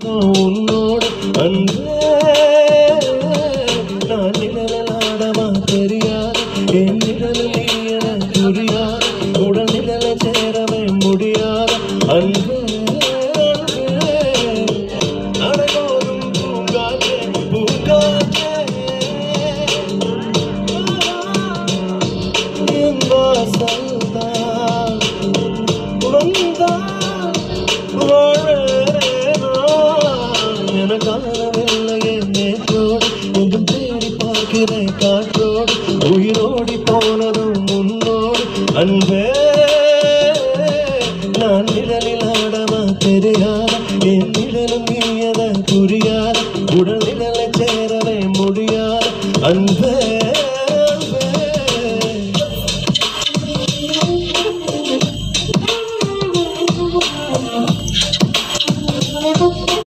உன்னோடு அன்பே நான் நிழலாடவா தெரியாது என் நிழலில் நீ என புரியாது உடல் நிழல சேரவே முடியாது அன்பே அடையோதும் பூங்காற்றே பூங்காற்றே என் வாசல்தான் வந்தான் காணவில்லையே நேற்றோடு கொஞ்சம் தேடி பார்க்கிறேன் காற்றோடு உயிரோடி போனதும் முன்னோடு அன்பே நான் நிழலில் ஆடவா தெரியாத என் நிழலும் நீயத புரியாத உடல் நிழலை சேரவே முடியாத அன்பே